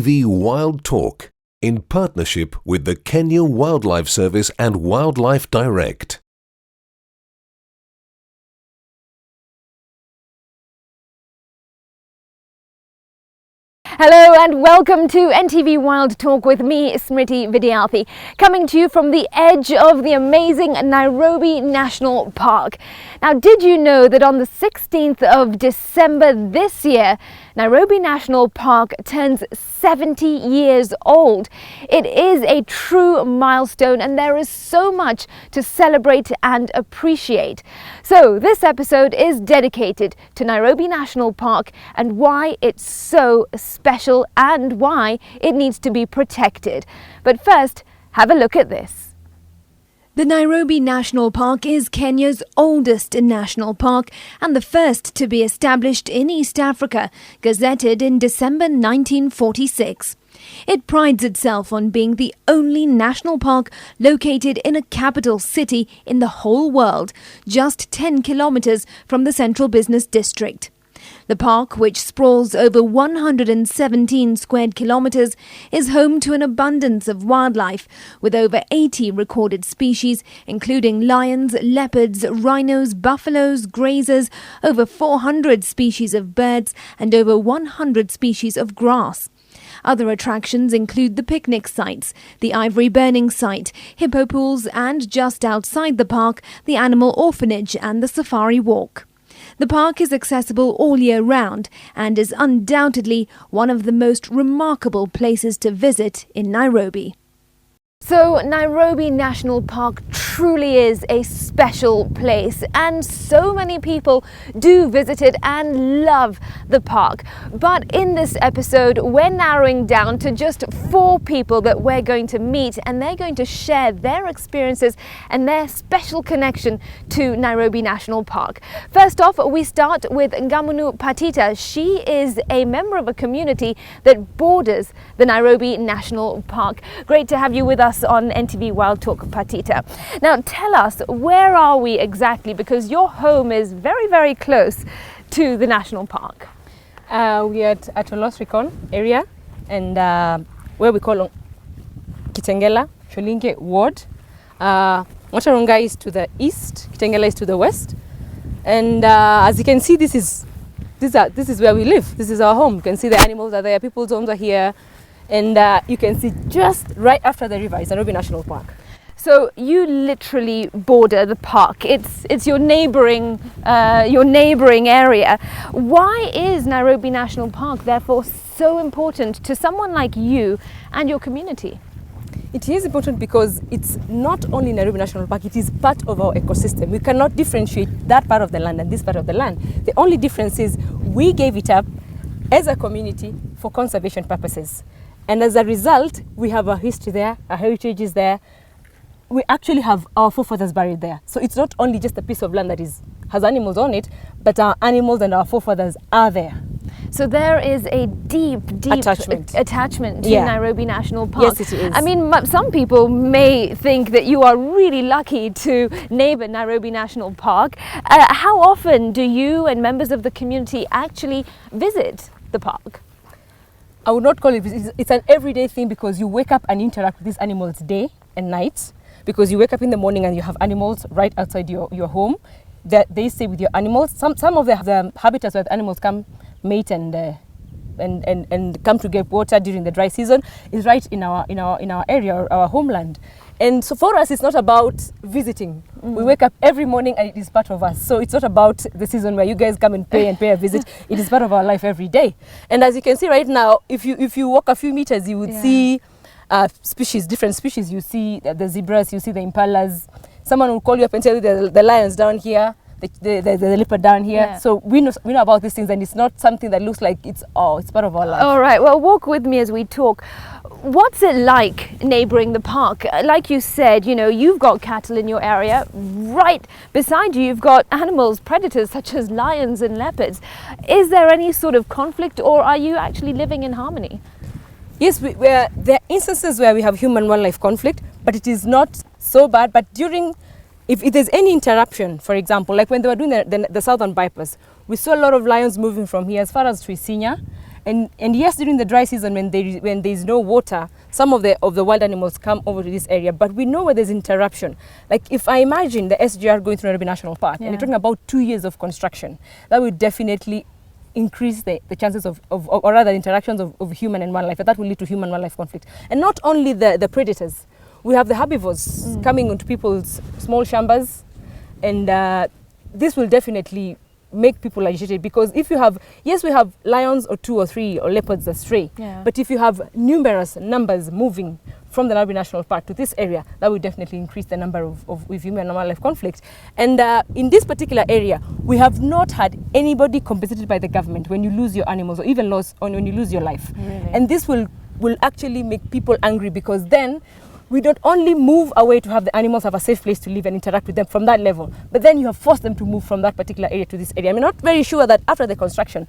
NTV Wild Talk in partnership with the Kenya Wildlife Service and Wildlife Direct. Hello and welcome to NTV Wild Talk with me, Smriti Vidyarthi, coming to you from the edge of the amazing Nairobi National Park. Now, did you know that on the 16th of December this year, Nairobi National Park turns 70 years old? It is a true milestone and there is so much to celebrate and appreciate. So this episode is dedicated to Nairobi National Park and why it's so special and why it needs to be protected. But first, have a look at this. The Nairobi National Park is Kenya's oldest national park and the first to be established in East Africa, gazetted in December 1946. It prides itself on being the only national park located in a capital city in the whole world, just 10 kilometers from the central business district. The park, which sprawls over 117 square kilometers, is home to an abundance of wildlife, with over 80 recorded species, including lions, leopards, rhinos, buffaloes, grazers, over 400 species of birds, and over 100 species of grass. Other attractions include the picnic sites, the ivory burning site, hippo pools, and just outside the park, the animal orphanage and the safari walk. The park is accessible all year round and is undoubtedly one of the most remarkable places to visit in Nairobi. So Nairobi National Park truly is a special place and so many people do visit it and love the park. But in this episode we're narrowing down to just 4 people that we're going to meet and they're going to share their experiences and their special connection to Nairobi National Park. First off, we start with Ngamunu Patita. She is a member of a community that borders the Nairobi National Park. Great to have you with us on NTV Wild Talk, Patita. Now tell us, where are we exactly, because your home is very, very close to the national park. We are at Olosrikon area and where we call Kitengela, Cholinge Ward. Motaronga is to the east, Kitengela is to the west. And as you can see, this is where we live. This is our home. You can see the animals are there, people's homes are here. And you can see just right after the river is Nairobi National Park. So you literally border the park. It's your neighboring area. Why is Nairobi National Park therefore so important to someone like you and your community? It is important because it's not only Nairobi National Park, it is part of our ecosystem. We cannot differentiate that part of the land and this part of the land. The only difference is we gave it up as a community for conservation purposes. And as a result, we have a history there, our heritage is there. We actually have our forefathers buried there. So it's not only just a piece of land that has animals on it, but our animals and our forefathers are there. So there is a deep attachment to Nairobi National Park. Yes, it is. I mean, some people may think that you are really lucky to neighbor Nairobi National Park. How often do you and members of the community actually visit the park? I would not call it, it's an everyday thing because you wake up and interact with these animals day and night, because you wake up in the morning and you have animals right outside your home. They stay with your animals. Some of the habitats where the animals come mate and come to get water during the dry season is right in our area, our homeland. And so for us, it's not about visiting. We wake up every morning and it is part of us. So it's not about the season where you guys come and pay a visit. It is part of our life every day. And as you can see right now, if you walk a few meters, you would see different species. You see the zebras, you see the impalas. Someone will call you up and tell you the lions down here, the leopard down here. Yeah. So we know about these things, and it's not something that looks like it's part of our life. All right, well, walk with me as we talk. What's it like neighboring the park? Like you said, you've got cattle in your area. Right beside you've got animals, predators such as lions and leopards. Is there any sort of conflict, or are you actually living in harmony? Yes, there are instances where we have human-wildlife conflict, but it is not so bad. But if there's any interruption, for example, like when they were doing the southern bypass, we saw a lot of lions moving from here as far as Twisinya, And yes, during the dry season, when there is no water, some of the wild animals come over to this area. But we know where there's interruption. Like if I imagine the SGR going through Nairobi National Park, and you're talking about 2 years of construction, that would definitely increase the chances of or rather interactions of human and wildlife. That will lead to human-wildlife conflict. And not only the predators, we have the herbivores coming onto people's small shambas, and this will definitely make people agitated, because if you have, yes, we have lions or 2 or 3 or leopards that stray, but if you have numerous numbers moving from the Nairobi National Park to this area, that will definitely increase the number of human and wildlife conflict. And in this particular area, we have not had anybody compensated by the government when you lose your animals, or even when you lose your life. Really? And this will actually make people angry, because then we don't only move away to have the animals have a safe place to live and interact with them from that level, but then you have forced them to move from that particular area to this area. I'm not very sure that after the construction,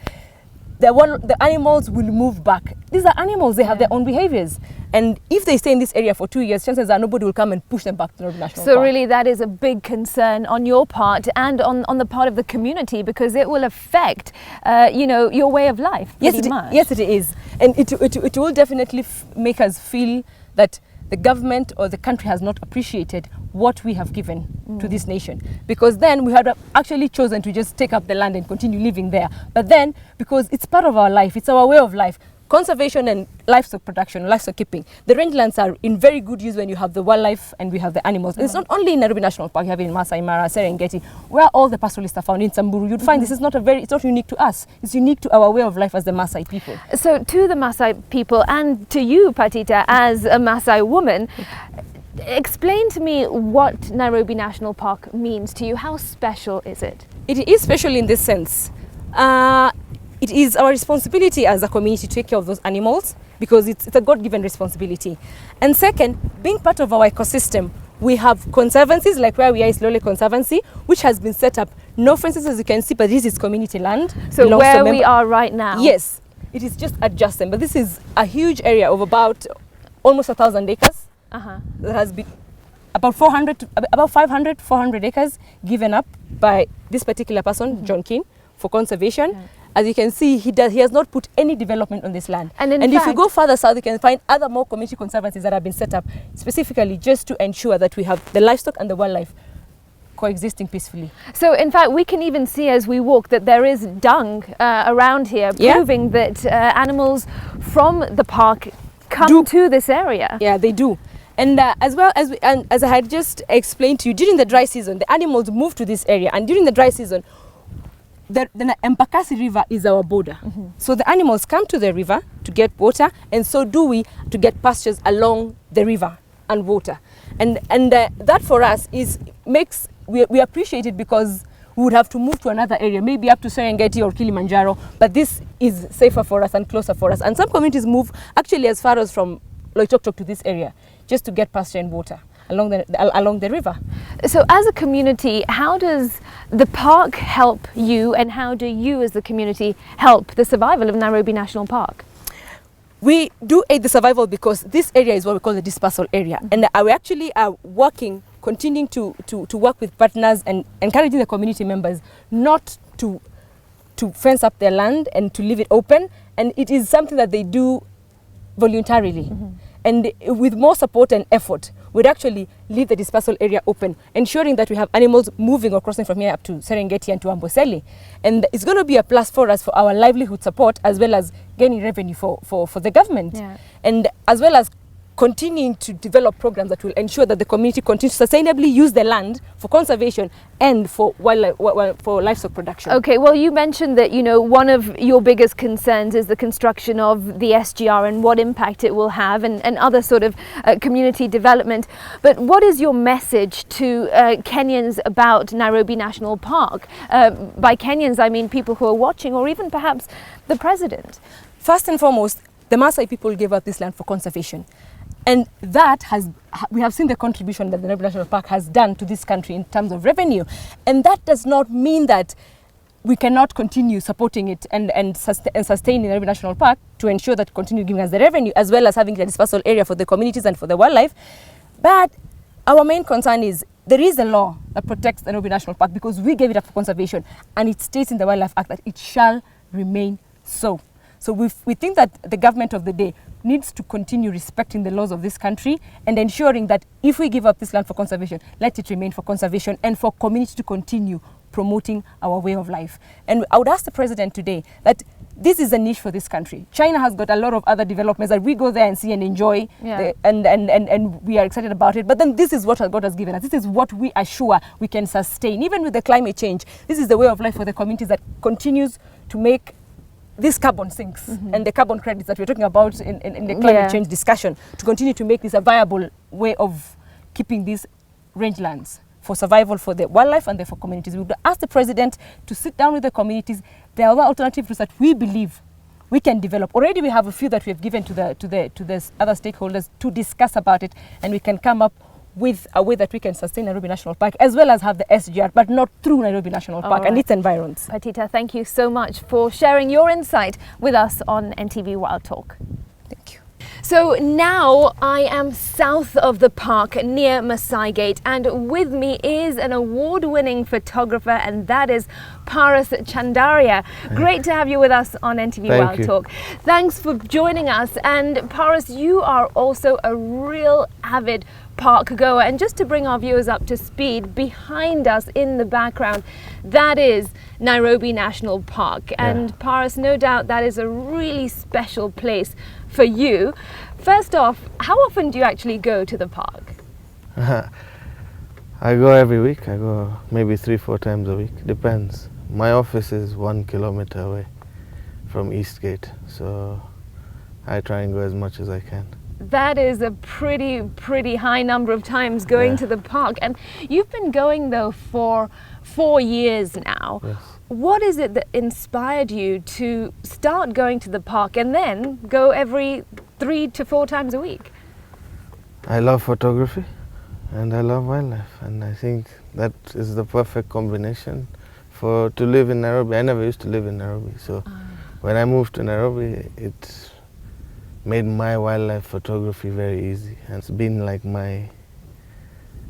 the animals will move back. These are animals, they have their own behaviors. And if they stay in this area for 2 years, chances are nobody will come and push them back to the Nairobi National Park. So really that is a big concern on your part and on the part of the community, because it will affect, your way of life pretty much. Yes, it is. And it will definitely make us feel that the government or the country has not appreciated what we have given to this nation, because then we had actually chosen to just take up the land and continue living there. But then, because it's part of our life, it's our way of life, conservation and livestock production, livestock keeping, the rangelands are in very good use when you have the wildlife and we have the animals. And it's not only in Nairobi National Park, you have it in Masai Mara, Serengeti, where all the pastoralists are found. In Samburu, you'd find this is it's not unique to us. It's unique to our way of life as the Masai people. So to the Masai people and to you, Patita, as a Masai woman, explain to me what Nairobi National Park means to you. How special is it? It is special in this sense. It is our responsibility as a community to take care of those animals, because it's a God-given responsibility. And second, being part of our ecosystem, we have conservancies, like where we are is Lole Conservancy, which has been set up. No fences, as you can see, but this is community land. So where we are right now? Yes, it is just adjacent, but this is a huge area of almost 1,000 acres. That has been about 500, 400 acres given up by this particular person, John King, for conservation. As you can see, he has not put any development on this land. And if you go further south, you can find other more community conservancies that have been set up specifically just to ensure that we have the livestock and the wildlife coexisting peacefully. So in fact, we can even see as we walk that there is dung around here, proving that animals from the park come to this area. Yeah, they do. And as I had just explained to you, during the dry season, the animals move to this area, and during the dry season, the Embakasi River is our border. So the animals come to the river to get water, and so do we to get pastures along the river and water. And that for us we appreciate it, because we would have to move to another area, maybe up to Serengeti or Kilimanjaro, but this is safer for us and closer for us. And some communities move actually as far as from Loitoktok to this area just to get pasture and water along the river. So as a community, how does the park help you, and how do you as the community help the survival of Nairobi National Park? We do aid the survival because this area is what we call the dispersal area. And we actually are continuing to work with partners and encouraging the community members not to fence up their land and to leave it open. And it is something that they do voluntarily. And with more support and effort, we'd actually leave the dispersal area open, ensuring that we have animals moving or crossing from here up to Serengeti and to Amboseli. And it's going to be a plus for us for our livelihood support, as well as gaining revenue for the government. And as well as continuing to develop programs that will ensure that the community continues to sustainably use the land for conservation and for livestock production. Okay, well, you mentioned that, one of your biggest concerns is the construction of the SGR and what impact it will have, and other sort of community development. But what is your message to Kenyans about Nairobi National Park? By Kenyans, I mean people who are watching, or even perhaps the president. First and foremost, the Maasai people gave up this land for conservation. And we have seen the contribution that the Nairobi National Park has done to this country in terms of revenue. And that does not mean that we cannot continue supporting it and sustaining the Nairobi National Park to ensure that continue giving us the revenue, as well as having the dispersal area for the communities and for the wildlife. But our main concern is there is a law that protects the Nairobi National Park, because we gave it up for conservation, and it states in the Wildlife Act that it shall remain so. So we think that the government of the day needs to continue respecting the laws of this country and ensuring that if we give up this land for conservation, let it remain for conservation and for community to continue promoting our way of life. And I would ask the president today that this is a niche for this country. China has got a lot of other developments that we go there and see and enjoy, and we are excited about it. But then this is what God has given us. This is what we are sure we can sustain. Even with the climate change, this is the way of life for the communities that continues to make this carbon sinks and the carbon credits that we're talking about in the climate change discussion, to continue to make this a viable way of keeping these rangelands for survival for the wildlife and for communities. We would ask the president to sit down with the communities. There are other alternative routes that we believe we can develop. Already we have a few that we have given to the other stakeholders to discuss about it, and we can come up with a way that we can sustain Nairobi National Park as well as have the SGR, but not through Nairobi National Park and its environs. Patita, thank you so much for sharing your insight with us on NTV Wild Talk. Thank you. So now I am south of the park near Masai Gate, and with me is an award-winning photographer, and that is Paras Chandaria. Great to have you with us on NTV Wild Talk. Thanks for joining us. And Paras, you are also a real avid park goer, and just to bring our viewers up to speed, behind us in the background, that is Nairobi National Park. And Paras, no doubt that is a really special place for you. First off, how often do you actually go to the park? I go every week. I go maybe 3-4 times a week, depends. My office is 1 kilometer away from East Gate, so I try and go as much as I can. That is a pretty high number of times going to the park. And you've been going though for 4 years now. Yes. What is it that inspired you to start going to the park and then go every 3 to 4 times a week? I love photography and I love wildlife, and I think that is the perfect combination to live in Nairobi. I never used to live in Nairobi, so when I moved to Nairobi, it made my wildlife photography very easy, and it's been like my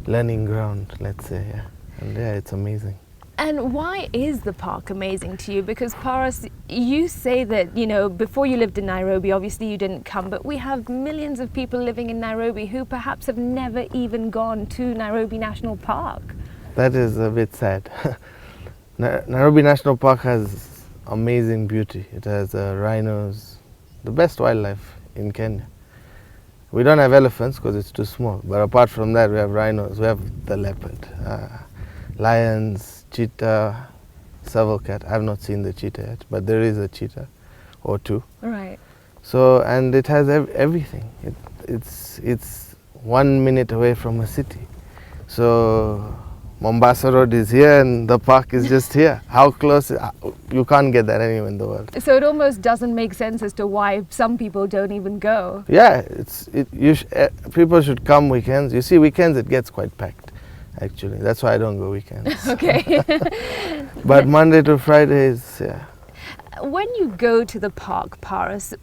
learning ground, let's say. And it's amazing. And why is the park amazing to you? Because Paras, you say that, you know, before you lived in Nairobi, obviously you didn't come, but we have millions of people living in Nairobi who perhaps have never even gone to Nairobi National Park. That is a bit sad. Nairobi National Park has amazing beauty. It has rhinos, the best wildlife in Kenya. We don't have elephants because it's too small, but apart from that, we have rhinos, we have the leopard, lions, cheetah, serval cat. I've not seen the cheetah yet, but there is a cheetah or two. Right. So, and it has everything. It's 1 minute away from a city. So Mombasa Road is here and the park is just here. How close? You can't get that anywhere in the world. So it almost doesn't make sense as to why some people don't even go. Yeah, people should come weekends. You see, weekends it gets quite packed, actually. That's why I don't go weekends. Okay. But Monday to Fridays, When you go to the park, Paras,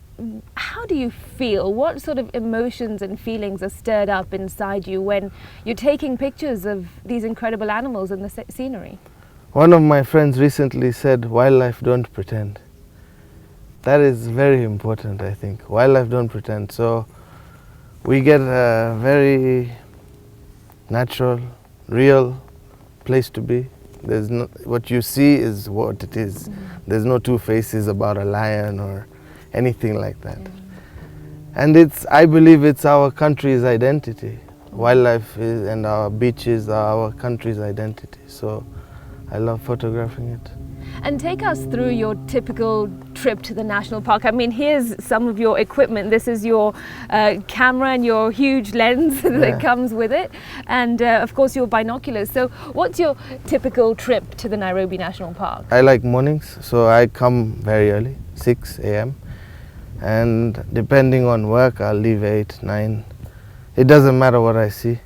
how do you feel? What sort of emotions and feelings are stirred up inside you when you're taking pictures of these incredible animals and the scenery? One of my friends recently said, wildlife don't pretend. That is very important, I think. Wildlife don't pretend. So we get a very natural, real place to be. There's no, what you see is what it is. There's no two faces about a lion or anything like that. And I believe it's our country's identity. Wildlife and our beaches are our country's identity. So I love photographing it. And take us through your typical trip to the national park. I mean, here's some of your equipment. This is your camera and your huge lens that comes with it. And of course your binoculars. So what's your typical trip to the Nairobi National Park? I like mornings, so I come very early, 6 a.m. And depending on work, I'll leave 8, 9. It doesn't matter what I see.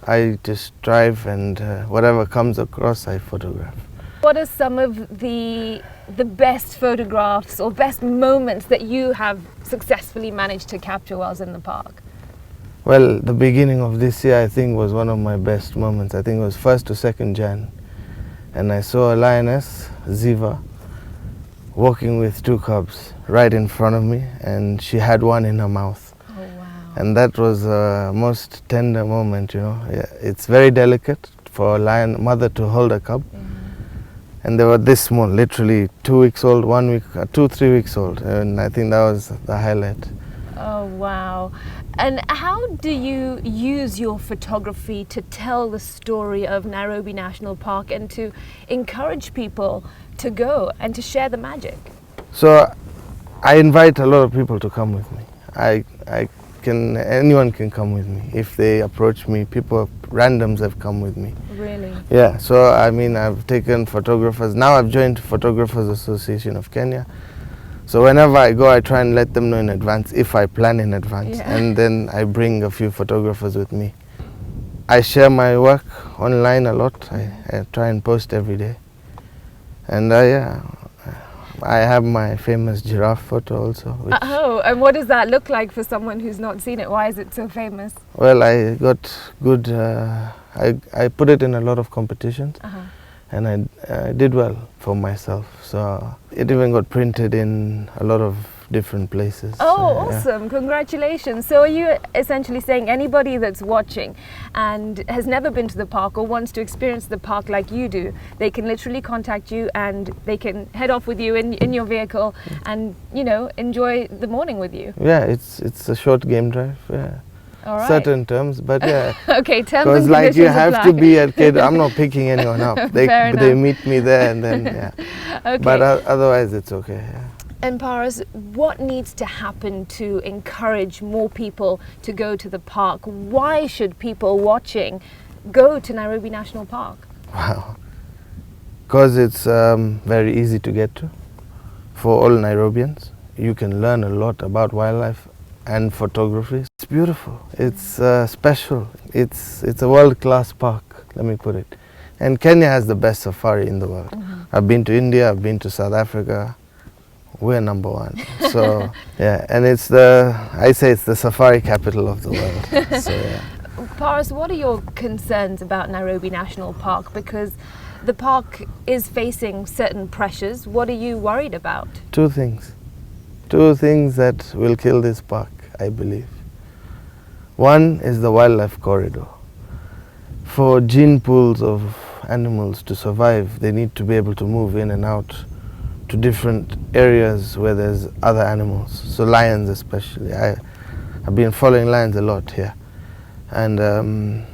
I just drive and whatever comes across, I photograph. What are some of the best photographs or best moments that you have successfully managed to capture whilst in the park? Well, the beginning of this year, I think, was one of my best moments. I think it was 1st to 2nd Jan. And I saw a lioness, Ziva, walking with 2 cubs right in front of me, and she had one in her mouth. Oh, wow. And that was a most tender moment, you know. Yeah, it's very delicate for a lion mother to hold a cub. And they were this small, literally 2 weeks old, 1 week, 2, 3 weeks old. And I think that was the highlight. Oh, wow. And how do you use your photography to tell the story of Nairobi National Park and to encourage people to go and to share the magic? So I invite a lot of people to come with me. Anyone can come with me. If they approach me, randoms have come with me. Really? Yeah, so I mean, I've taken photographers. Now I've joined Photographers Association of Kenya. So whenever I go, I try and let them know in advance, if I plan in advance. Yeah. And then I bring a few photographers with me. I share my work online a lot. I try and post every day. And yeah, I have my famous giraffe photo also. Oh, and what does that look like for someone who's not seen it? Why is it so famous? Well, I got good, I put it in a lot of competitions. And I did well for myself. So it even got printed in a lot of different places. Oh, yeah. awesome. Congratulations. So are you essentially saying anybody that's watching and has never been to the park or wants to experience the park like you do, they can literally contact you and they can head off with you in your vehicle and, you know, enjoy the morning with you? Yeah, it's a short game drive, yeah. All right. Certain terms, but yeah. Okay, terms and Because conditions like you have apply. to be a kid. I'm not picking anyone up. Fair They enough. meet me there and then, yeah. Okay. But otherwise it's okay, yeah. And Paras, what needs to happen to encourage more people to go to the park? Why should people watching go to Nairobi National Park? Wow. Because it's very easy to get to for all Nairobians. You can learn a lot about wildlife and photography. It's beautiful. It's special. It's a world-class park, let me put it. And Kenya has the best safari in the world. I've been to India, I've been to South Africa. We're number 1. So yeah, and I say it's the safari capital of the world. So yeah. Paras, what are your concerns about Nairobi National Park? Because the park is facing certain pressures. What are you worried about? 2 things. 2 things that will kill this park, I believe. One is the wildlife corridor. For gene pools of animals to survive, they need to be able to move in and out to different areas where there's other animals, so lions especially. I've been following lions a lot here, and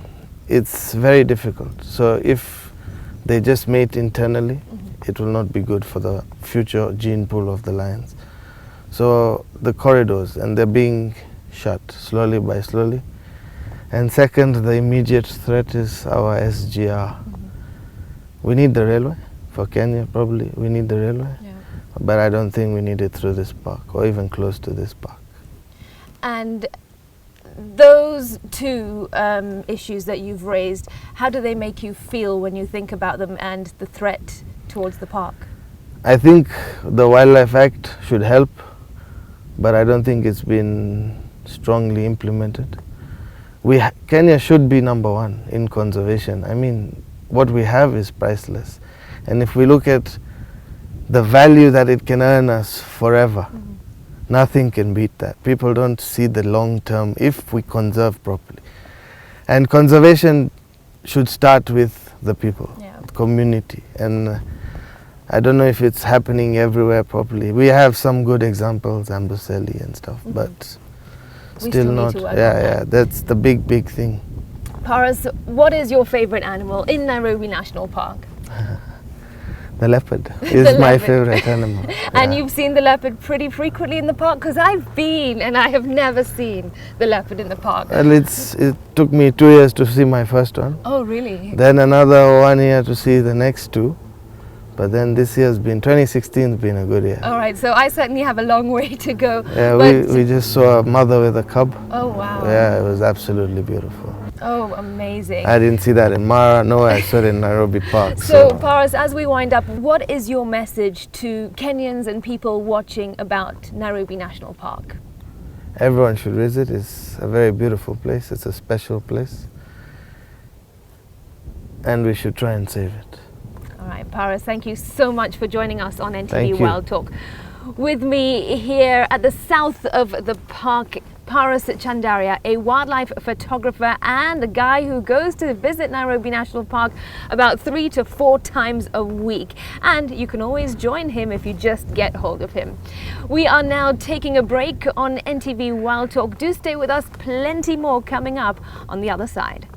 it's very difficult. So if they just mate internally, it will not be good for the future gene pool of the lions. So the corridors, and they're being shut slowly by slowly. And second, the immediate threat is our SGR. We need the railway. For Kenya, probably we need the railway, but I don't think we need it through this park or even close to this park. And those 2 issues that you've raised, how do they make you feel when you think about them and the threat towards the park? I think the Wildlife Act should help, but I don't think it's been strongly implemented. Kenya should be number 1 in conservation. I mean, what we have is priceless. And if we look at the value that it can earn us forever, nothing can beat that. People don't see the long term if we conserve properly. And conservation should start with the people, the community. And I don't know if it's happening everywhere properly. We have some good examples, Amboseli and stuff, but still need not. to work Yeah, that's the big thing. Paras, what is your favorite animal in Nairobi National Park? The leopard is my favorite animal. And Yeah. you've seen the leopard pretty frequently in the park? Because I've been and I have never seen the leopard in the park. Well, it took me 2 years to see my first one. Oh, really? Then another 1 year to see the next 2. But then this year's 2016 has been a good year. All right, so I certainly have a long way to go. Yeah, but we just saw a mother with a cub. Oh, wow. Yeah, it was absolutely beautiful. Oh, amazing. I didn't see that in Mara, no, I saw it in Nairobi Park. So, Paras, as we wind up, what is your message to Kenyans and people watching about Nairobi National Park? Everyone should visit. It's a very beautiful place. It's a special place. And we should try and save it. All right, Paras, thank you so much for joining us on Thank NTV you. Wild Talk. With me here at the south of the park, Paras Chandaria, a wildlife photographer and the guy who goes to visit Nairobi National Park about 3 to 4 times a week. And you can always join him if you just get hold of him. We are now taking a break on NTV Wild Talk. Do stay with us, plenty more coming up on the other side.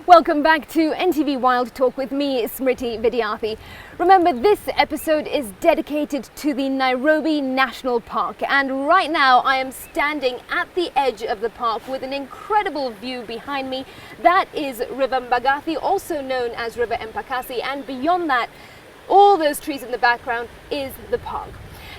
Welcome back to NTV Wild Talk with me, Smriti Vidyarthi. Remember, this episode is dedicated to the Nairobi National Park, and right now I am standing at the edge of the park with an incredible view behind me. That is River Mbagathi, also known as River Mpakasi, and beyond that, all those trees in the background is the park.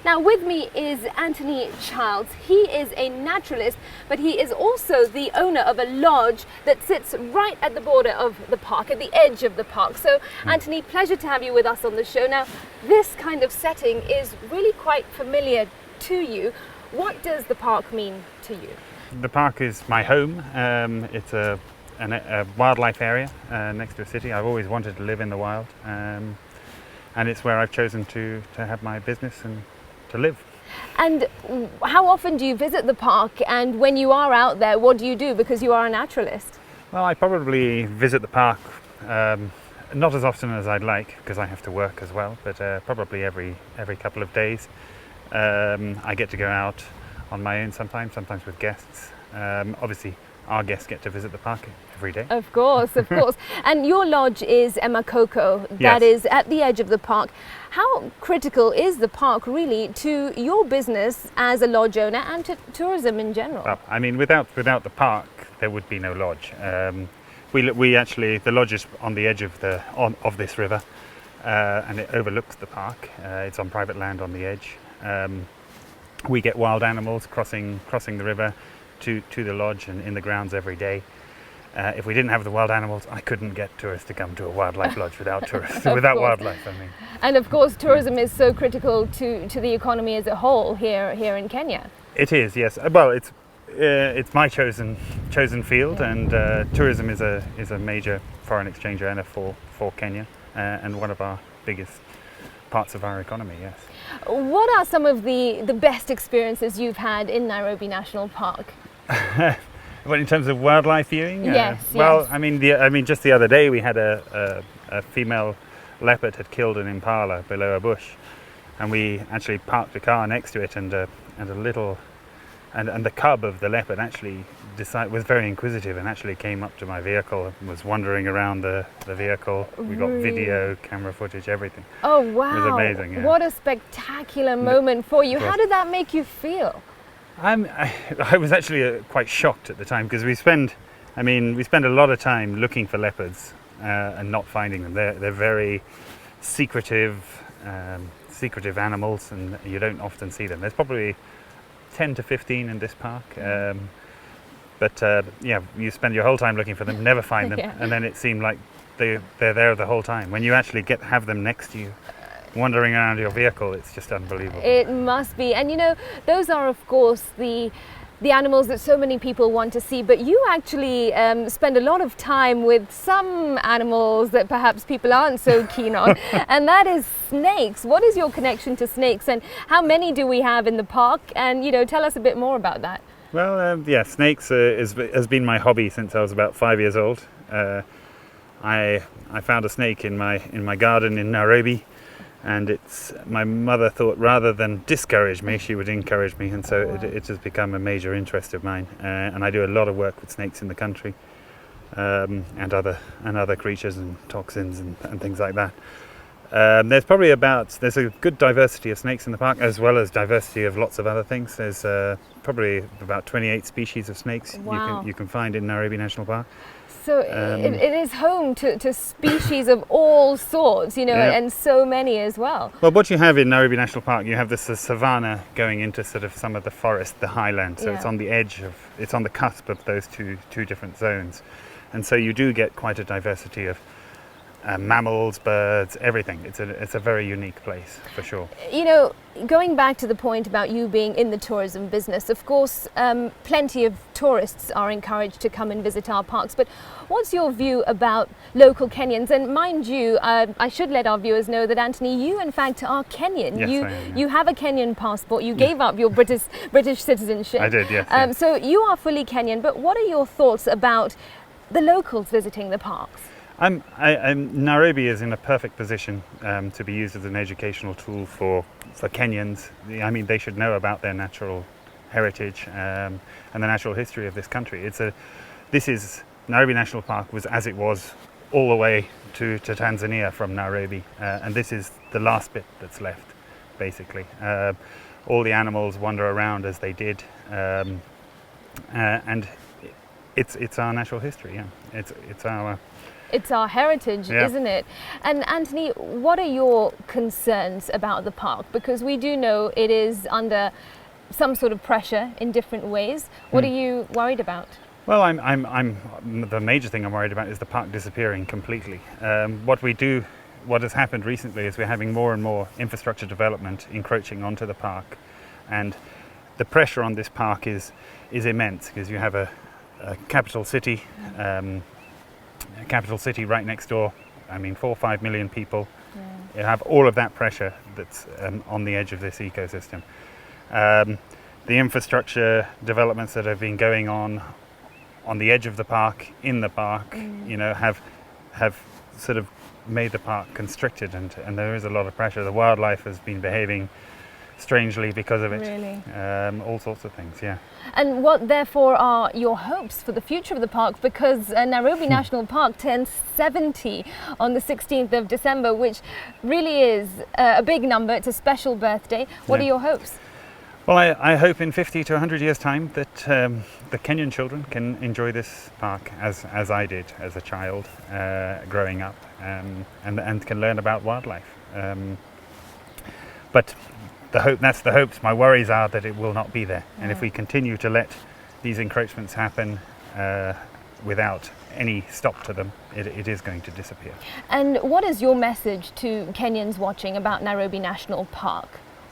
Now with me is Anthony Childs. He is a naturalist, but he is also the owner of a lodge that sits right at the border of the park, at the edge of the park. So Anthony, pleasure to have you with us on the show. Now, this kind of setting is really quite familiar to you. What does the park mean to you? The park is my home. It's a wildlife area next to a city. I've always wanted to live in the wild, and it's where I've chosen to have my business and to live. And how often do you visit the park, and when you are out there, what do you do, because you are a naturalist? Well, I probably visit the park not as often as I'd like, because I have to work as well, but probably every couple of days. I get to go out on my own sometimes with guests. Obviously our guests get to visit the park every day. Of course, of course. And your lodge is Emakoko, that Yes. is at the edge of the park. How critical is the park really to your business as a lodge owner and to tourism in general? Well, I mean, without the park, there would be no lodge. We actually, the lodge is on the edge of this river, and it overlooks the park. It's on private land on the edge. We get wild animals crossing the river to the lodge and in the grounds every day. If we didn't have the wild animals, I couldn't get tourists to come to a wildlife lodge without tourists, without wildlife, I mean. And of course, tourism is so critical to the economy as a whole here in Kenya. It is, yes. Well, it's my chosen field, and tourism is a major foreign exchange earner for Kenya, and one of our biggest parts of our economy, yes. What are some of the best experiences you've had in Nairobi National Park? Well, in terms of wildlife viewing, Yes, well, yes. I mean, just the other day we had a female leopard had killed an impala below a bush, and we actually parked a car next to it, and the cub of the leopard actually was very inquisitive and actually came up to my vehicle and was wandering around the vehicle. We got video, camera footage, everything. Oh wow! It was amazing. Yeah. What a spectacular moment for you. It was. How did that make you feel? I was actually quite shocked at the time, because we spend a lot of time looking for leopards and not finding them. They're very secretive animals, and you don't often see them. There's probably 10 to 15 in this park, but you spend your whole time looking for them, never find them, Yeah. and then it seemed like they're there the whole time. When you actually have them next to you, wandering around your vehicle, it's just unbelievable. It must be. And you know, those are of course the animals that so many people want to see, but you actually spend a lot of time with some animals that perhaps people aren't so keen on, and that is snakes. What is your connection to snakes, and how many do we have in the park? And you know, tell us a bit more about that. Well, snakes has been my hobby since I was about 5 years old. I found a snake in my garden in Nairobi, And my mother thought rather than discourage me, she would encourage me, and so it has become a major interest of mine. And I do a lot of work with snakes in the country, and other creatures and toxins and things like that. There's a good diversity of snakes in the park, as well as diversity of lots of other things. There's probably about 28 species of snakes you can find in Nairobi National Park. So it is home to species of all sorts, and so many as well. Well, what you have in Nairobi National Park, you have this savanna going into sort of some of the forest, the highland. So it's on the it's on the cusp of those two different zones. And so you do get quite a diversity of mammals, birds, everything. It's a very unique place, for sure. Going back to the point about you being in the tourism business, of course, plenty of tourists are encouraged to come and visit our parks. But what's your view about local Kenyans? And mind you, I should let our viewers know that, Anthony, you in fact are Kenyan. Yes, you I am, yeah. You have a Kenyan passport. You gave up your British citizenship. I did, yes. So you are fully Kenyan. But what are your thoughts about the locals visiting the parks? Nairobi is in a perfect position to be used as an educational tool for Kenyans. I mean, they should know about their natural heritage and the natural history of this country. Nairobi National Park was as it was all the way to Tanzania from Nairobi, and this is the last bit that's left, basically. All the animals wander around as they did, and it's our natural history. Yeah, It's our heritage, Yeah. isn't it? And Anthony, what are your concerns about the park? Because we do know it is under some sort of pressure in different ways. What are you worried about? Well, the major thing I'm worried about is the park disappearing completely. What has happened recently is we're having more and more infrastructure development encroaching onto the park, and the pressure on this park is immense, because you have a capital city. A capital city right next door. I mean, 4 or 5 million people. Yeah. You have all of that pressure that's on the edge of this ecosystem. The infrastructure developments that have been going on the edge of the park, in the park, have sort of made the park constricted, and there is a lot of pressure. The wildlife has been behaving strangely because of it. Really? All sorts of things, yeah. And what therefore are your hopes for the future of the park? Because Nairobi National Park turns 70 on the 16th of December, which really is a big number. It's a special birthday. What are your hopes? Well, I hope in 50 to 100 years' time that the Kenyan children can enjoy this park as I did as a child growing up, and can learn about wildlife. But that's the hopes. My worries are that it will not be there. And if we continue to let these encroachments happen without any stop to them, it is going to disappear. And what is your message to Kenyans watching about Nairobi National Park?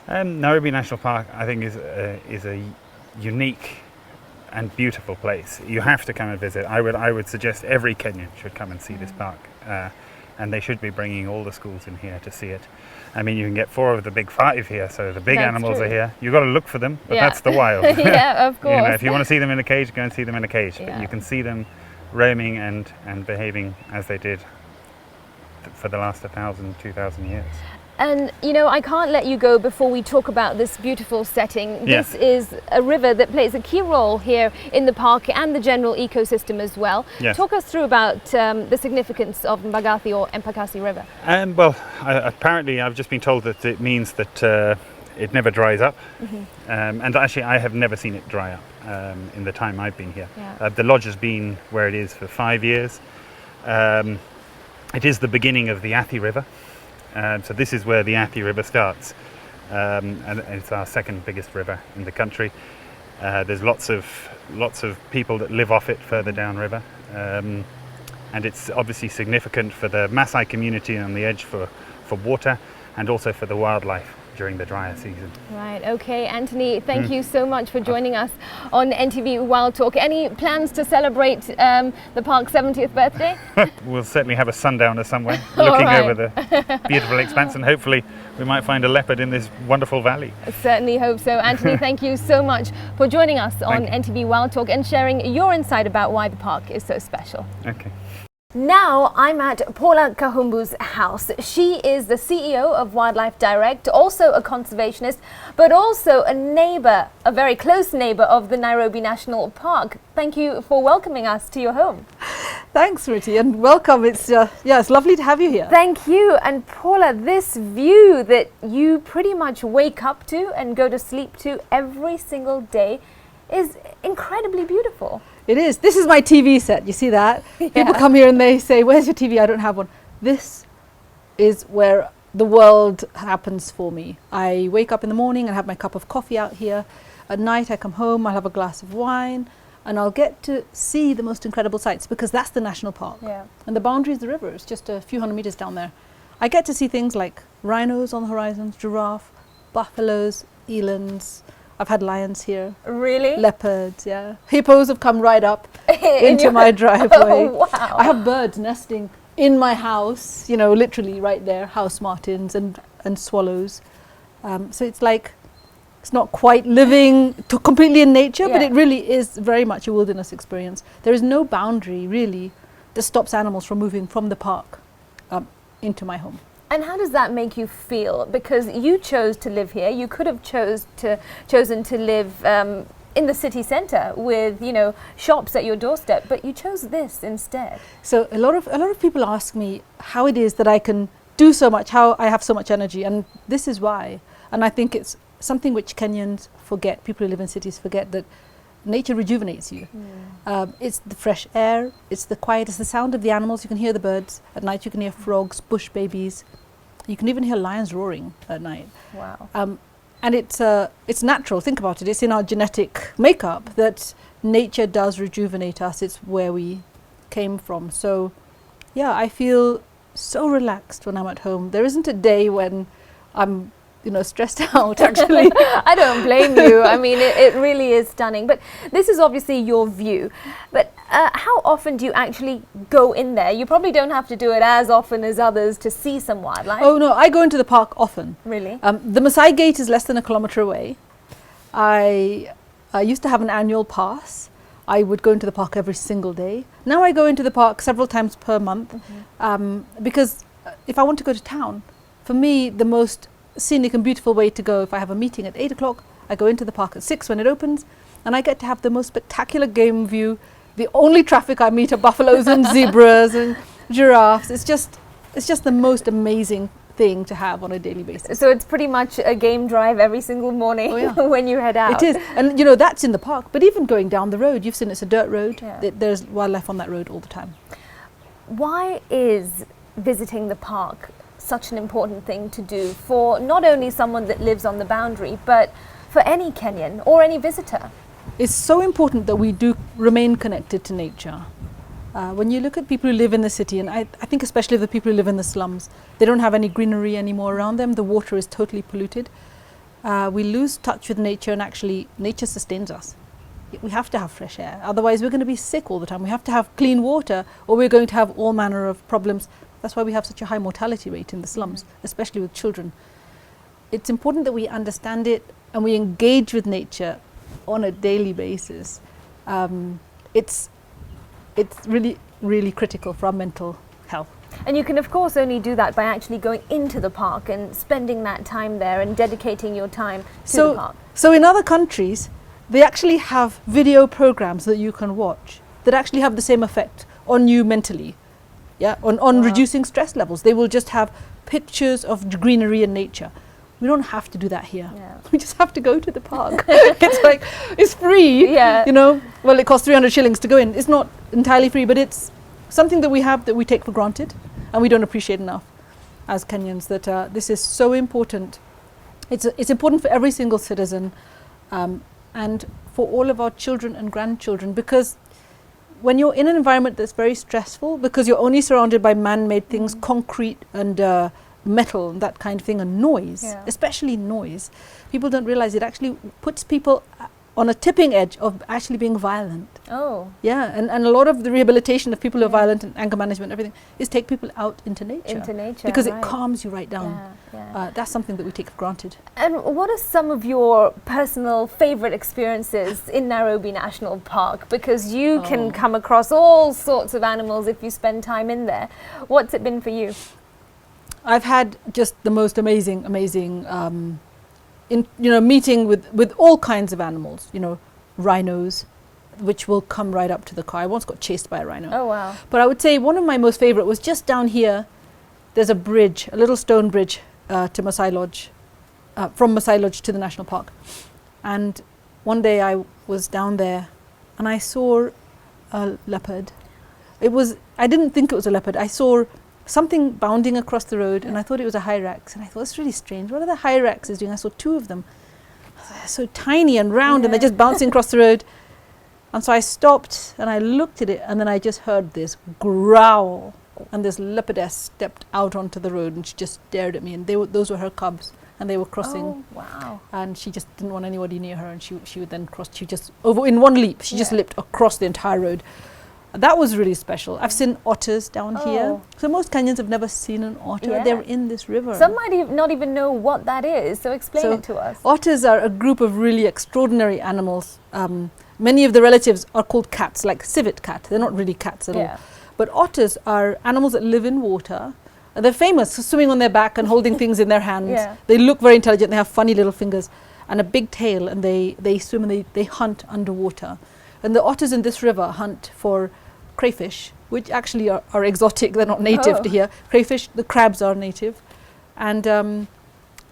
Nairobi National Park, I think, is a unique and beautiful place. You have to come and visit. I would suggest every Kenyan should come and see this park, and they should be bringing all the schools in here to see it. I mean, you can get 4 of the big 5 here, so the big animals are here. You've got to look for them, but that's the wild. Yeah, of course. If you want to see them in a cage, go and see them in a cage. Yeah. But you can see them roaming and behaving as they did for the last 1,000, 2,000 years. And I can't let you go before we talk about this beautiful setting. This is a river that plays a key role here in the park and the general ecosystem as well. Yes. Talk us through about the significance of Mbagathi or Embakasi River. Well, apparently I've just been told that it means that it never dries up. And actually I have never seen it dry up in the time I've been here. Yeah. The lodge has been where it is for 5 years. It is the beginning of the Athi River. So this is where the Athi River starts, and it's our second biggest river in the country. There's lots of people that live off it further downriver, and it's obviously significant for the Maasai community on the edge for water, and also for the wildlife during the drier season. Right, okay. Anthony, thank you so much for joining us on NTV Wild Talk. Any plans to celebrate the park's 70th birthday? We'll certainly have a sundowner somewhere, looking over the beautiful expanse, and hopefully we might find a leopard in this wonderful valley. I certainly hope so. Anthony, thank you so much for joining us on NTV Wild Talk and sharing your insight about why the park is so special. Okay. Now I'm at Paula Kahumbu's house. She is the CEO of Wildlife Direct, also a conservationist, but also a neighbour, a very close neighbour of the Nairobi National Park. Thank you for welcoming us to your home. Thanks, Riti, and welcome. It's lovely to have you here. Thank you. And Paula, this view that you pretty much wake up to and go to sleep to every single day is incredibly beautiful. It is. This is my TV set. You see that? Yeah. People come here and they say, "Where's your TV?" I don't have one. This is where the world happens for me. I wake up in the morning and have my cup of coffee out here. At night I come home, I'll have a glass of wine, and I'll get to see the most incredible sights, because that's the national park. Yeah. And the boundary is the river. It's just a few hundred meters down there. I get to see things like rhinos on the horizon, giraffe, buffaloes, elands. I've had lions here. Really? Leopards, yeah. Hippos have come right up into my driveway. Oh, wow. I have birds nesting in my house, you know, literally right there, house martins and swallows. So it's like, it's not quite living completely in nature, but Yeah. it really is very much a wilderness experience. There is no boundary really that stops animals from moving from the park into my home. And how does that make you feel? Because you chose to live here. You could have chosen to live in the city centre with, you know, shops at your doorstep, but you chose this instead. So a lot of people ask me how it is that I can do so much, how I have so much energy, and this is why. And I think it's something which Kenyans forget, people who live in cities forget, that nature rejuvenates you. It's the fresh air, it's the quiet, it's the sound of the animals. You can hear the birds at night, you can hear frogs, bush babies. You can even hear lions roaring at night. Wow. And it's natural. Think about it. It's in our genetic makeup that nature does rejuvenate us. It's where we came from. So, yeah, I feel so relaxed when I'm at home. There isn't a day when I'm, you know, stressed out, actually. I don't blame you. I mean, it really is stunning. But this is obviously your view. But how often do you actually go in there? You probably don't have to do it as often as others to see some wildlife. Oh, no, I go into the park often. Really? The Maasai Gate is less than a kilometre away. I used to have an annual pass. I would go into the park every single day. Now I go into the park several times per month, because if I want to go to town, for me, the most scenic and beautiful way to go, if I have a meeting at 8 o'clock, I go into the park at 6 when it opens, and I get to have the most spectacular game view. The only traffic I meet are buffaloes and zebras and giraffes. It's just the most amazing thing to have on a daily basis. So it's pretty much a game drive every single morning. Oh, yeah. When you head out. It is, and you know, that's in the park, but even going down the road, you've seen it's a dirt road. Yeah. There's wildlife on that road all the time. Why is visiting the park such an important thing to do for not only someone that lives on the boundary, but for any Kenyan or any visitor? It's so important that we do remain connected to nature. When you look at people who live in the city, and I think especially the people who live in the slums, they don't have any greenery anymore around them. The water is totally polluted. We lose touch with nature, and actually nature sustains us. We have to have fresh air, otherwise we're going to be sick all the time. We have to have clean water, or we're going to have all manner of problems. That's why we have such a high mortality rate in the slums, especially with children. It's important that we understand it and we engage with nature on a daily basis. It's really, really critical for our mental health. And you can of course only do that by actually going into the park and spending that time there and dedicating your time to the park. So in other countries, they actually have video programs that you can watch that actually have the same effect on you mentally, on reducing stress levels. They will just have pictures of greenery and nature. We don't have to do that here. Yeah. We just have to go to the park. It's free. Yeah. You know, well, it costs 300 shillings to go in. It's not entirely free, but it's something that we have that we take for granted and we don't appreciate enough as Kenyans, that this is so important. It's important for every single citizen, and for all of our children and grandchildren, because when you're in an environment that's very stressful, because you're only surrounded by man-made things, concrete and metal and that kind of thing, and noise, especially noise, people don't realize it actually puts people on a tipping edge of actually being violent. Oh. Yeah, and a lot of the rehabilitation of people who are violent and anger management, everything, is take people out into nature. Into nature, because right. it calms you right down. Yeah. That's something that we take for granted. And what are some of your personal favourite experiences in Nairobi National Park? Because you can come across all sorts of animals if you spend time in there. What's it been for you? I've had just the most amazing meeting with all kinds of animals, rhinos, which will come right up to the car. I once got chased by a rhino. Oh, wow. But I would say one of my most favorite was just down here. There's a bridge, a little stone bridge to Maasai Lodge, from Maasai Lodge to the national park. And one day I was down there and I saw a leopard. I didn't think it was a leopard. I saw something bounding across the road and I thought it was a hyrax. And I thought, it's really strange. What are the hyraxes doing? I saw two of them. They're so tiny and round and they're just bouncing across the road. And so I stopped and I looked at it and then I just heard this growl. And this leopardess stepped out onto the road and she just stared at me. And those were her cubs and they were crossing. Oh, wow. And she just didn't want anybody near her. And she would then cross. She just, over in one leap, she just leapt across the entire road. That was really special. I've seen otters down here. So most Kenyans have never seen an otter. Yeah. They're in this river. Some might not even know what that is, so explain it to us. Otters are a group of really extraordinary animals. Many of the relatives are called cats, like civet cat. They're not really cats at all. But otters are animals that live in water. They're famous for swimming on their back and holding things in their hands. They look very intelligent. They have funny little fingers and a big tail, and they swim and they hunt underwater. And the otters in this river hunt for crayfish, which actually are exotic. They're not native to here. Crayfish, the crabs are native. And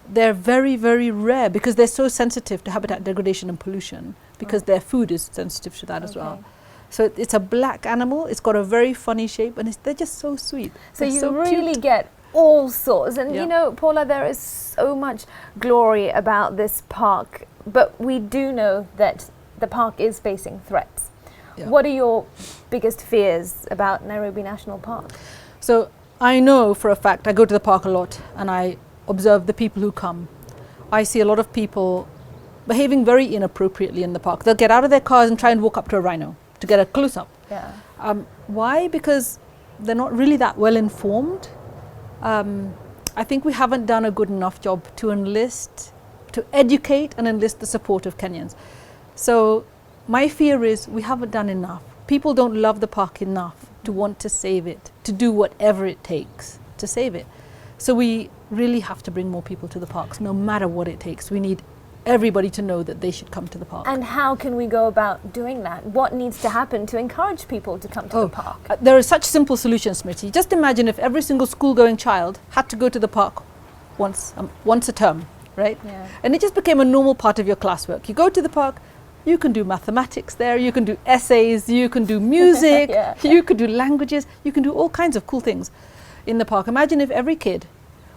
they're very, very rare because they're so sensitive to habitat degradation and pollution, because their food is sensitive to that as well. So it's a black animal. It's got a very funny shape and they're just so sweet. So they're you so really cute. get all sorts. And you know, Paula, there is so much glory about this park, but we do know that the park is facing threats. What are your biggest fears about Nairobi National Park? So I know for a fact, I go to the park a lot and I observe the people who come. I see a lot of people behaving very inappropriately in the park. They'll get out of their cars and try and walk up to a rhino to get a close-up. Why? Because they're not really that well informed. I think we haven't done a good enough job to educate and enlist the support of Kenyans. So my fear is we haven't done enough. People don't love the park enough to want to save it, to do whatever it takes to save it. So we really have to bring more people to the parks, no matter what it takes. We need everybody to know that they should come to the park. And how can we go about doing that? What needs to happen to encourage people to come to the park? There are such simple solutions, Smriti. Just imagine if every single school-going child had to go to the park once a term, right? And it just became a normal part of your classwork. You go to the park, you can do mathematics there, you can do essays, you can do music, you can do languages, you can do all kinds of cool things in the park. Imagine if every kid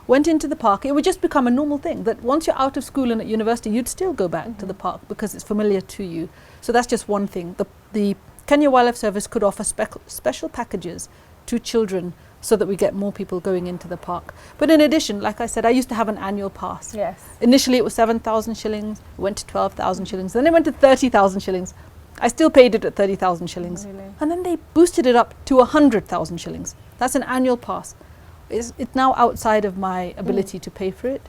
went into the park, it would just become a normal thing that once you're out of school and at university, you'd still go back to the park because it's familiar to you. So that's just one thing. The Kenya Wildlife Service could offer special packages to children so that we get more people going into the park. But in addition, like I said, I used to have an annual pass. Initially it was 7,000 shillings, it went to 12,000 shillings, then it went to 30,000 shillings. I still paid it at 30,000 shillings. And then they boosted it up to 100,000 shillings. That's an annual pass. It's now outside of my ability to pay for it.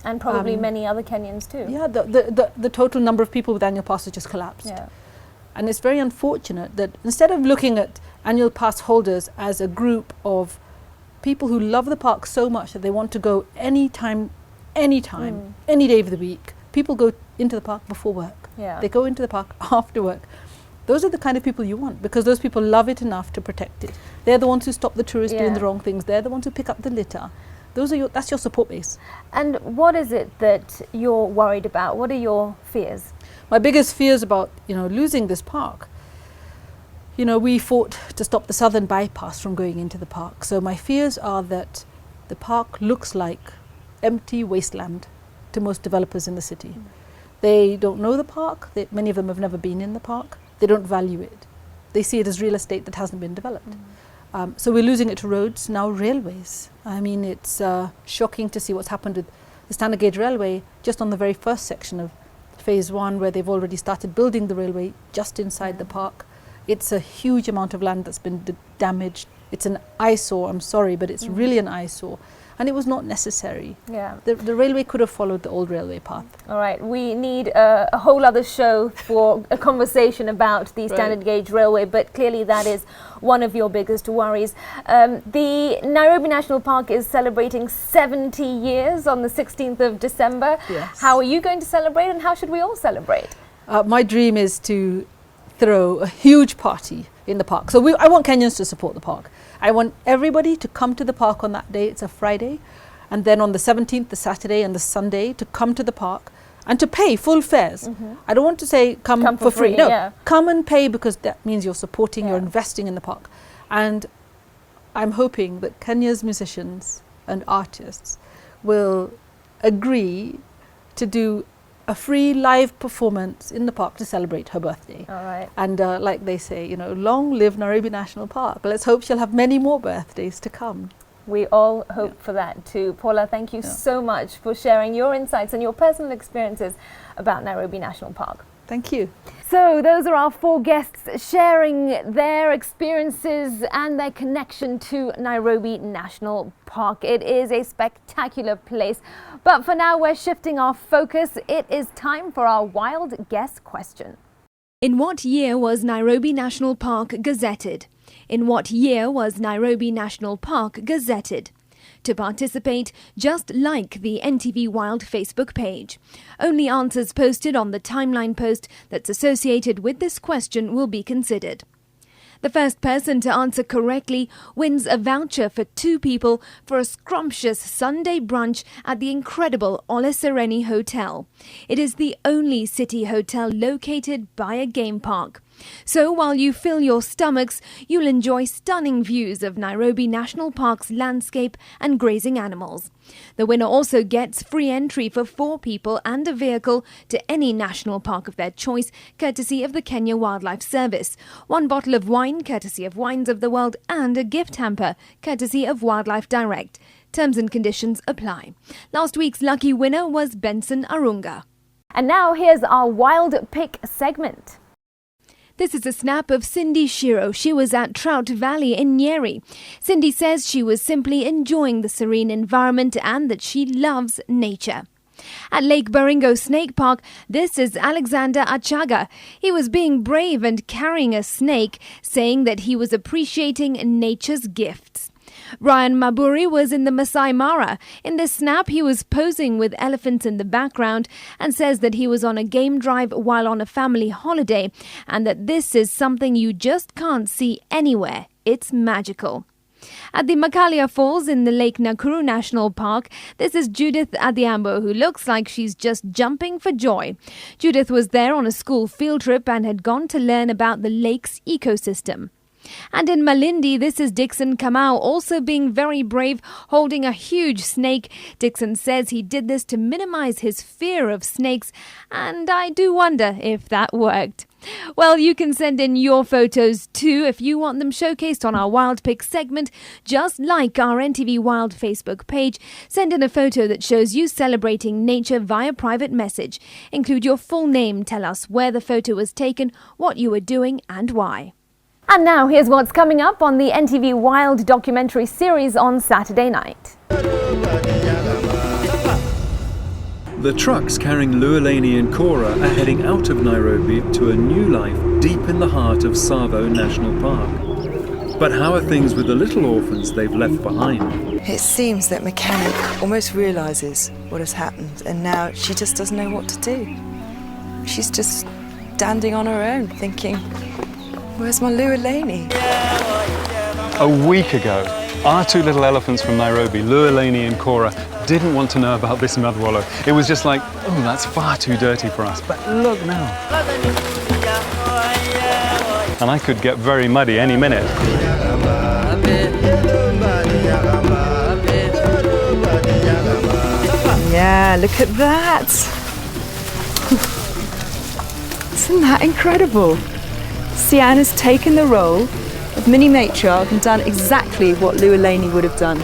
And probably many other Kenyans too. Yeah, the total number of people with annual passes just collapsed. And it's very unfortunate that instead of looking at annual pass holders as a group of people who love the park so much that they want to go anytime, any day of the week, people go into the park before work. They go into the park after work. Those are the kind of people you want, because those people love it enough to protect it. They're the ones who stop the tourists doing the wrong things. They're the ones who pick up the litter. That's your support base. And what is it that you're worried about? What are your fears? My biggest fears about losing this park. We fought to stop the southern bypass from going into the park. So my fears are that the park looks like empty wasteland to most developers in the city. They don't know the park. Many of them have never been in the park. They don't value it. They see it as real estate that hasn't been developed. So we're losing it to roads, now railways. I mean, it's shocking to see what's happened with the standard gauge railway just on the very first section of phase 1, where they've already started building the railway just inside the park. It's a huge amount of land that's been damaged. It's an eyesore, I'm sorry, but it's really an eyesore. And it was not necessary. Yeah. The railway could have followed the old railway path. All right, we need a whole other show for a conversation about the standard gauge railway, but clearly that is one of your biggest worries. The Nairobi National Park is celebrating 70 years on the 16th of December. Yes. How are you going to celebrate, and how should we all celebrate? My dream is to throw a huge party in the park. So I want Kenyans to support the park. I want everybody to come to the park on that day. It's a Friday. And then on the 17th, the Saturday and the Sunday, to come to the park and to pay full fares. I don't want to say come for free. No, come and pay, because that means you're supporting, you're investing in the park. And I'm hoping that Kenya's musicians and artists will agree to do a free live performance in the park to celebrate her birthday. All right. And like they say, you know, long live Nairobi National Park. Let's hope she'll have many more birthdays to come. We all hope for that too. Paula, thank you so much for sharing your insights and your personal experiences about Nairobi National Park. Thank you. So those are our 4 guests sharing their experiences and their connection to Nairobi National Park. It is a spectacular place. But for now, we're shifting our focus. It is time for our wild guess question. In what year was Nairobi National Park gazetted? In what year was Nairobi National Park gazetted? To participate, just like the NTV Wild Facebook page. Only answers posted on the timeline post that's associated with this question will be considered. The first person to answer correctly wins a voucher for 2 people for a scrumptious Sunday brunch at the incredible Ole Sereni Hotel. It is the only city hotel located by a game park. So while you fill your stomachs, you'll enjoy stunning views of Nairobi National Park's landscape and grazing animals. The winner also gets free entry for 4 people and a vehicle to any national park of their choice, courtesy of the Kenya Wildlife Service. 1 bottle of wine, courtesy of Wines of the World, and a gift hamper, courtesy of Wildlife Direct. Terms and conditions apply. Last week's lucky winner was Benson Arunga. And now here's our Wild Pick segment. This is a snap of Cindy Shiro. She was at Trout Valley in Nyeri. Cindy says she was simply enjoying the serene environment and that she loves nature. At Lake Baringo Snake Park, this is Alexander Achaga. He was being brave and carrying a snake, saying that he was appreciating nature's gifts. Ryan Maburi was in the Masai Mara. In this snap, he was posing with elephants in the background and says that he was on a game drive while on a family holiday and that this is something you just can't see anywhere. It's magical. At the Makalia Falls in the Lake Nakuru National Park, this is Judith Adhiambo, who looks like she's just jumping for joy. Judith was there on a school field trip and had gone to learn about the lake's ecosystem. And in Malindi, this is Dixon Kamau, also being very brave, holding a huge snake. Dixon says he did this to minimize his fear of snakes, and I do wonder if that worked. Well, you can send in your photos too if you want them showcased on our Wild Pick segment, just like our NTV Wild Facebook page. Send in a photo that shows you celebrating nature via private message. Include your full name, tell us where the photo was taken, what you were doing and why. And now here's what's coming up on the NTV Wild documentary series on Saturday night. The trucks carrying Lualeni and Kora are heading out of Nairobi to a new life deep in the heart of Tsavo National Park. But how are things with the little orphans they've left behind? It seems that Mechanic almost realises what has happened and now she just doesn't know what to do. She's just standing on her own thinking, where's my Lualeni? A week ago, our 2 little elephants from Nairobi, Lualeni and Kora, didn't want to know about this mud wallow. It was just like, oh, that's far too dirty for us. But look now. And I could get very muddy any minute. Yeah, look at that. Isn't that incredible? Sian has taken the role of mini matriarch and done exactly what Lualeni would have done.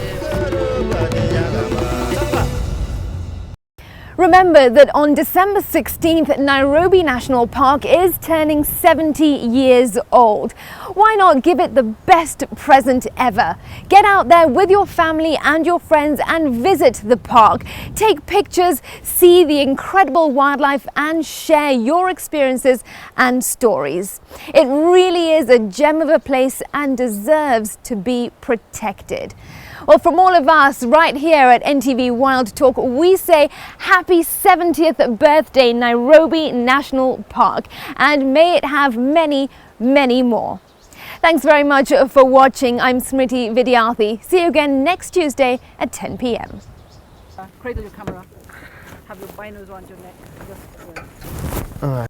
remember that on December 16th, Nairobi National Park is turning 70 years old. Why not give it the best present ever? Get out there with your family and your friends and visit the park. Take pictures, see the incredible wildlife and share your experiences and stories. It really is a gem of a place and deserves to be protected. Well, from all of us right here at NTV Wild Talk, we say happy 70th birthday, Nairobi National Park, and may it have many, many more. Thanks very much for watching. I'm Smriti Vidyarthi. See you again next Tuesday at 10 p.m. Cradle your camera. Have your binos around your neck. All right.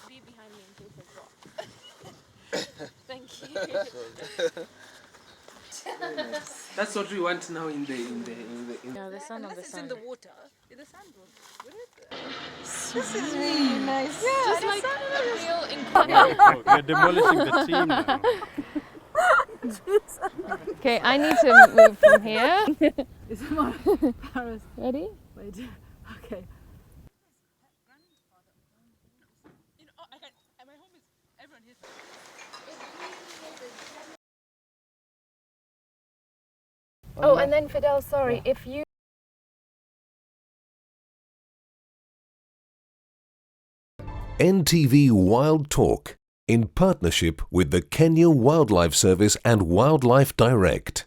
Be behind me in case I drop. Thank you. That's what we want now in the No, the sun on the sun. water. The sun This is really nice. Yeah, just like a real You're demolishing the team now. Okay, I need to move from here. Is it my Paris? Ready? Wait. Okay. Oh, and then Fidel, sorry, if you NTV Wild Talk in partnership with the Kenya Wildlife Service and Wildlife Direct.